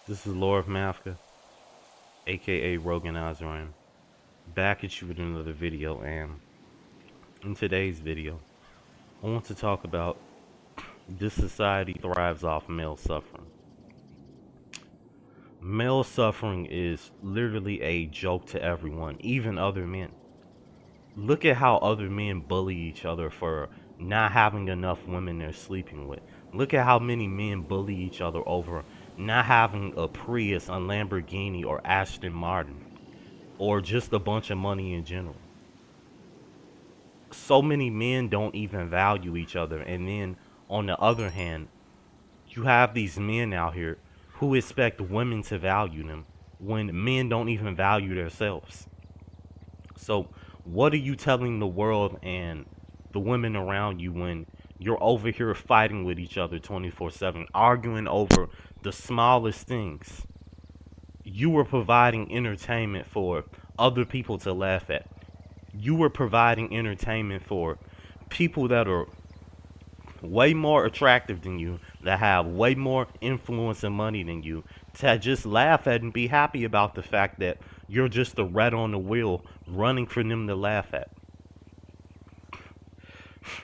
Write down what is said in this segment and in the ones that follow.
This is Lord Mafka, aka Rogan Azraim, back at you with another video. And in today's video, I want to talk about this society thrives off male suffering. Male suffering is literally a joke to everyone, even other men. Look at how other men bully each other for not having enough women they're sleeping with. Look at how many men bully each other over not having a Prius, a Lamborghini, or Aston Martin, or just a bunch of money in general. So many men don't even value each other. And then on the other hand, you have these men out here who expect women to value them when men don't even value themselves. So, what are you telling the world and the women around you when you're over here fighting with each other 24/7, arguing over the smallest things? You were providing entertainment for other people to laugh at. You were providing entertainment for people that are way more attractive than you, that have way more influence and money than you, to just laugh at and be happy about the fact that you're just a rat on the wheel running for them to laugh at.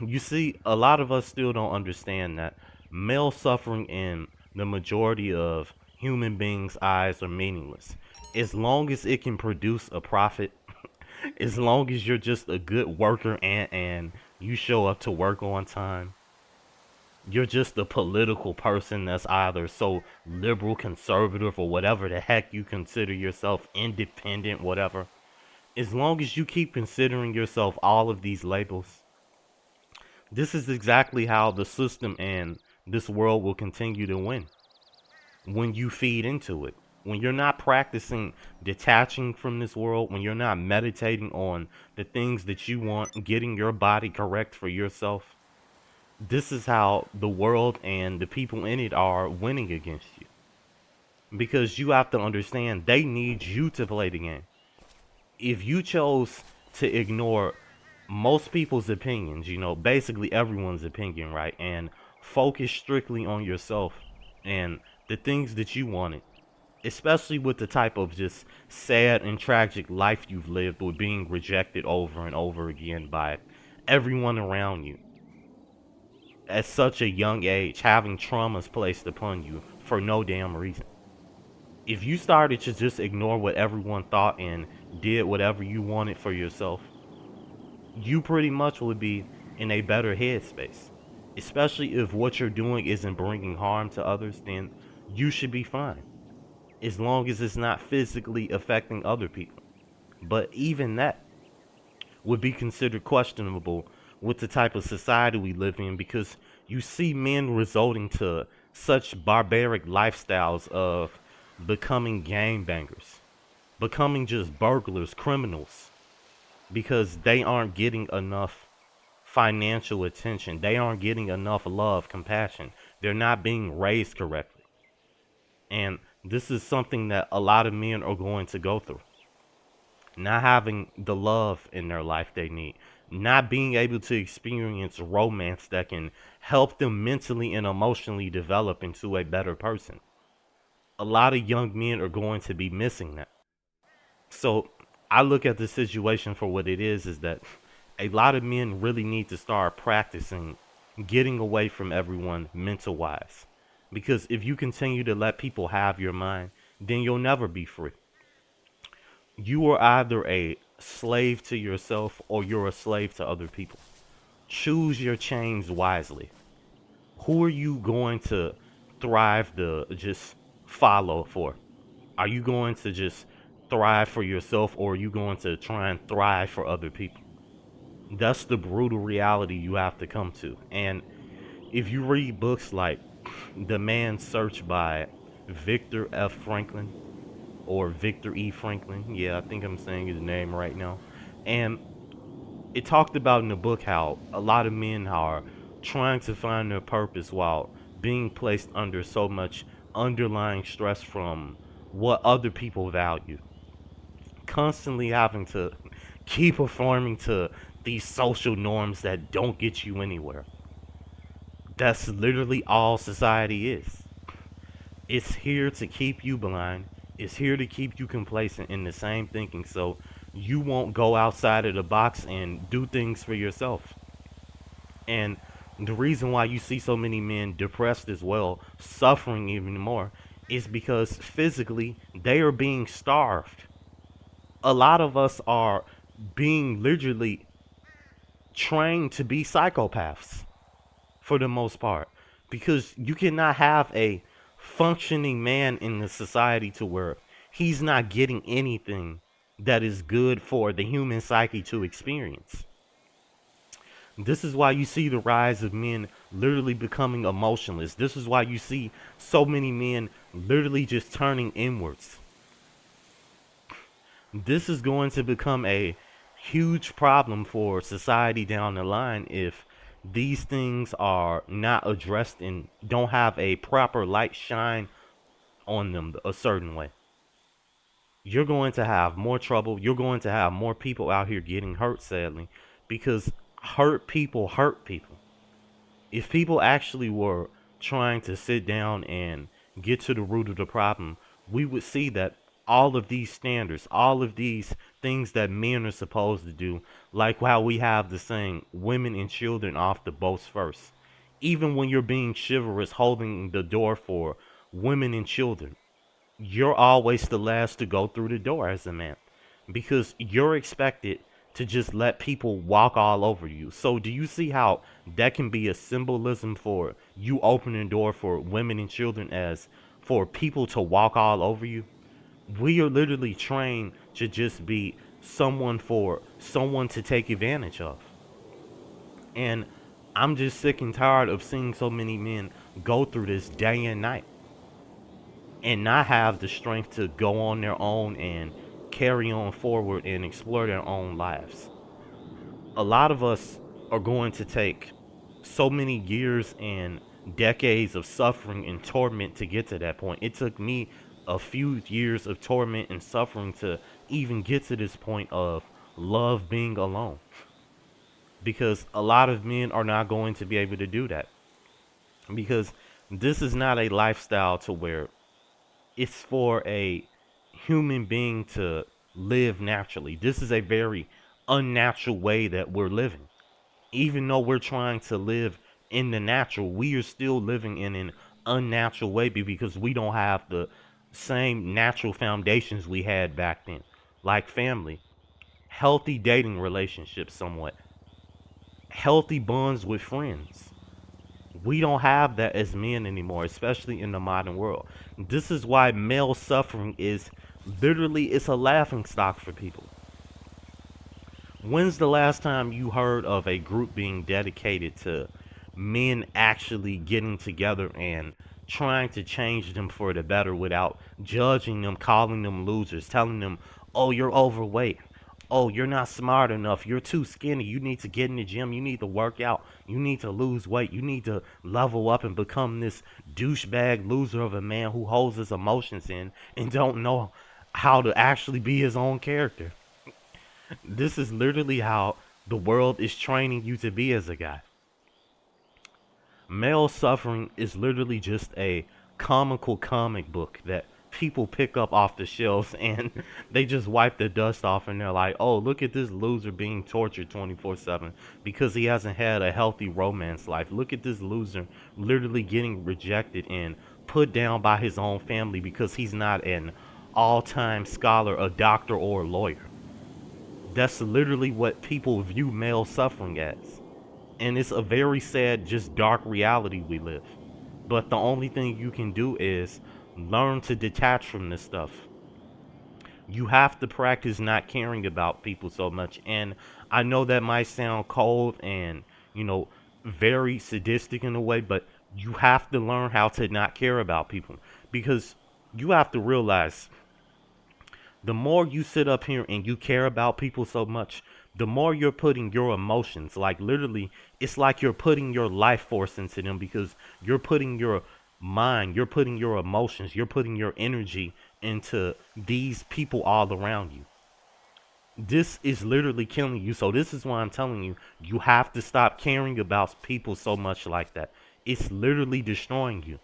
You see, a lot of us still don't understand that male suffering in the majority of human beings' eyes are meaningless. As long as it can produce a profit, as long as you're just a good worker and you show up to work on time, you're just a political person that's either so liberal, conservative, or whatever the heck you consider yourself, independent, whatever. As long as you keep considering yourself all of these labels, this is exactly how the system and this world will continue to win. When you feed into it, when you're not practicing detaching from this world, when you're not meditating on the things that you want, getting your body correct for yourself, this is how the world and the people in it are winning against you. Because you have to understand, they need you to play the game. If you chose to ignore most people's opinions, basically everyone's opinion, right, and focus strictly on yourself and the things that you wanted, especially with the type of just sad and tragic life you've lived with being rejected over and over again by everyone around you at such a young age, having traumas placed upon you for no damn reason. If you started to just ignore what everyone thought and did whatever you wanted for yourself, you pretty much would be in a better headspace. Especially if what you're doing isn't bringing harm to others, then you should be fine. As long as it's not physically affecting other people. But even that would be considered questionable with the type of society we live in, because you see men resorting to such barbaric lifestyles of becoming gangbangers, becoming just burglars, criminals, because they aren't getting enough financial attention. They aren't getting enough love, compassion. They're not being raised correctly. And this is something that a lot of men are going to go through. Not having the love in their life they need, not being able to experience romance that can help them mentally and emotionally develop into a better person. A lot of young men are going to be missing that. So I look at the situation for what it is that a lot of men really need to start practicing getting away from everyone mental wise. Because if you continue to let people have your mind, then you'll never be free. You are either a slave to yourself or you're a slave to other people. Choose your chains wisely. Who are you going to thrive to just follow for? Are you going to just thrive for yourself, or are you going to try and thrive for other people? That's the brutal reality you have to come to. And if you read books like The Man's Search by Viktor F. Franklin, or Victor E. Franklin. Yeah, I think I'm saying his name right now. And it talked about in the book how a lot of men are trying to find their purpose while being placed under so much underlying stress from what other people value. Constantly having to keep performing to these social norms that don't get you anywhere. That's literally all society is. It's here to keep you blind. It's here to keep you complacent in the same thinking so you won't go outside of the box and do things for yourself. And the reason why you see so many men depressed as well, suffering even more, is because physically they are being starved. A lot of us are being literally trained to be psychopaths for the most part because you cannot have a functioning man in the society to where he's not getting anything that is good for the human psyche to experience. This is why you see the rise of men literally becoming emotionless. This is why you see so many men literally just turning inwards. This is going to become a huge problem for society down the line if these things are not addressed and don't have a proper light shine on them a certain way. You're going to have more trouble. You're going to have more people out here getting hurt, sadly, because hurt people. If people actually were trying to sit down and get to the root of the problem, we would see that all of these standards, all of these things that men are supposed to do, like how we have the saying, women and children off the boats first. Even when you're being chivalrous, holding the door for women and children, you're always the last to go through the door as a man because you're expected to just let people walk all over you. So do you see how that can be a symbolism for you opening the door for women and children as for people to walk all over you? We are literally trained to just be someone for someone to take advantage of. And I'm just sick and tired of seeing so many men go through this day and night and not have the strength to go on their own and carry on forward and explore their own lives. A lot of us are going to take so many years and decades of suffering and torment to get to that point. It took me a few years of torment and suffering to even get to this point of love being alone. Because a lot of men are not going to be able to do that. Because this is not a lifestyle to where it's for a human being to live naturally. This is a very unnatural way that we're living. Even though we're trying to live in the natural, we are still living in an unnatural way because we don't have the same natural foundations we had back then, like family, healthy dating relationships, somewhat healthy bonds with friends. We don't have that as men anymore, especially in the modern world. This is why male suffering is literally it's a laughing stock for people. When's the last time you heard of a group being dedicated to men actually getting together and trying to change them for the better without judging them, calling them losers, telling them, oh, you're overweight. Oh, you're not smart enough. You're too skinny. You need to get in the gym. You need to work out. You need to lose weight. You need to level up and become this douchebag loser of a man who holds his emotions in and don't know how to actually be his own character. This is literally how the world is training you to be as a guy. Male suffering is literally just a comical comic book that people pick up off the shelves and they just wipe the dust off and they're like, oh, look at this loser being tortured 24/7 because he hasn't had a healthy romance life. Look at this loser literally getting rejected and put down by his own family because he's not an all time scholar, a doctor, or a lawyer. That's literally what people view male suffering as. And it's a very sad, just dark reality we live. But the only thing you can do is learn to detach from this stuff. You have to practice not caring about people so much. And I know that might sound cold and, you know, very sadistic in a way, but you have to learn how to not care about people because you have to realize the more you sit up here and you care about people so much, the more you're putting your emotions, like literally, it's like you're putting your life force into them because you're putting your mind, you're putting your emotions, you're putting your energy into these people all around you. This is literally killing you. So this is why I'm telling you, you have to stop caring about people so much like that. It's literally destroying you.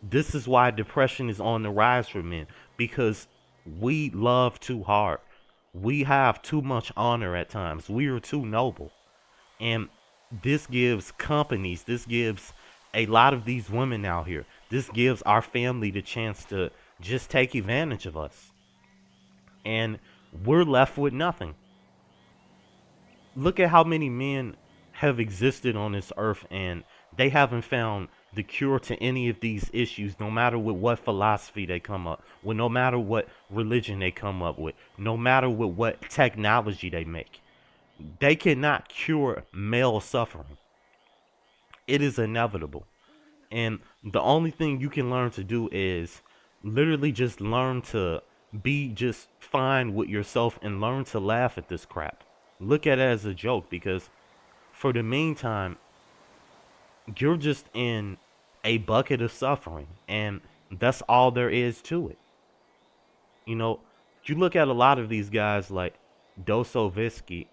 This is why depression is on the rise for men, because we love too hard. We have too much honor at times. We are too noble. And this gives companies, this gives a lot of these women out here, this gives our family the chance to just take advantage of us. And we're left with nothing. Look at how many men have existed on this earth and they haven't found the cure to any of these issues, no matter with what philosophy they come up with, no matter what religion they come up with, no matter with what technology they make. They cannot cure male suffering. It is inevitable. And the only thing you can learn to do is literally just learn to be just fine with yourself and learn to laugh at this crap. Look at it as a joke, because for the meantime, you're just in a bucket of suffering, and that's all there is to it. You know, you look at a lot of these guys like Dostoevsky,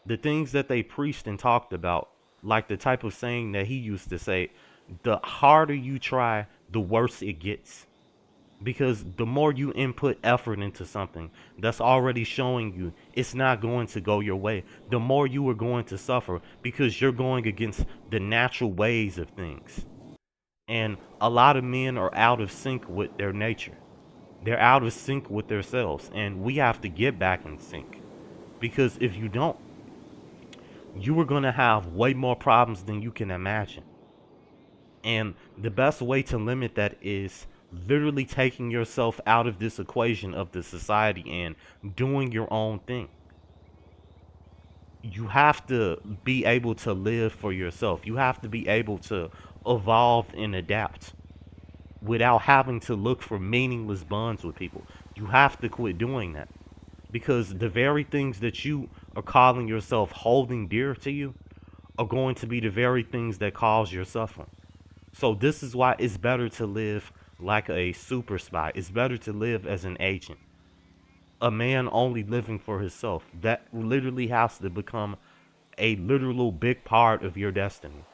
the things that they preached and talked about, like the type of saying that he used to say, the harder you try, the worse it gets. Because the more you input effort into something that's already showing you it's not going to go your way, the more you are going to suffer, because you're going against the natural ways of things. And a lot of men are out of sync with their nature. They're out of sync with themselves. And we have to get back in sync. Because if you don't, you are going to have way more problems than you can imagine. And the best way to limit that is literally taking yourself out of this equation of the society and doing your own thing. You have to be able to live for yourself. You have to be able to evolve and adapt without having to look for meaningless bonds with people. You have to quit doing that, because the very things that you are calling yourself holding dear to you are going to be the very things that cause your suffering. So this is why it's better to live like a super spy. It's better to live as an agent. A man only living for himself. That literally has to become a literal big part of your destiny.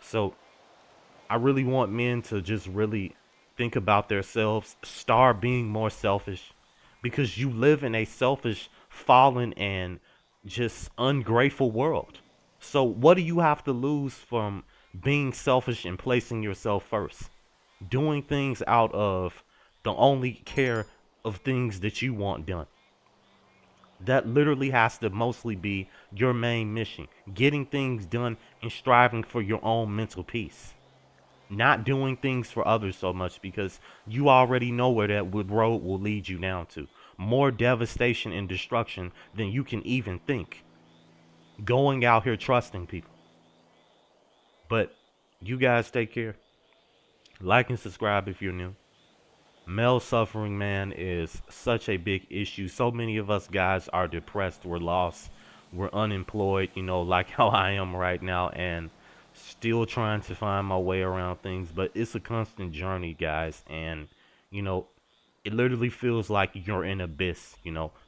So I really want men to just really think about themselves, start being more selfish, because you live in a selfish, fallen, and just ungrateful world. So what do you have to lose from being selfish and placing yourself first? Doing things out of the only care of things that you want done. That literally has to mostly be your main mission. Getting things done and striving for your own mental peace. Not doing things for others so much, because you already know where that road will lead you down to. More devastation and destruction than you can even think. Going out here trusting people. But you guys take care. Like and subscribe if you're new. Male suffering, man, is such a big issue. So many of us guys are depressed, we're lost, we're unemployed, like how I am right now, and still trying to find my way around things. But it's a constant journey, guys, and you know, it literally feels like you're in abyss,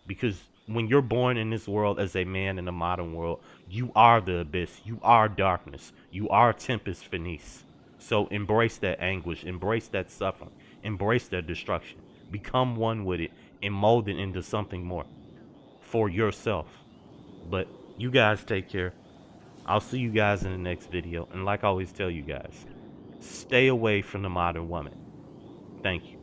because when you're born in this world as a man in the modern world, you are the abyss, you are darkness, you are tempest finis. So embrace that anguish, embrace that suffering, embrace that destruction, become one with it, and mold it into something more for yourself. But you guys take care. I'll see you guys in the next video, and like I always tell you guys, stay away from the modern woman. Thank you.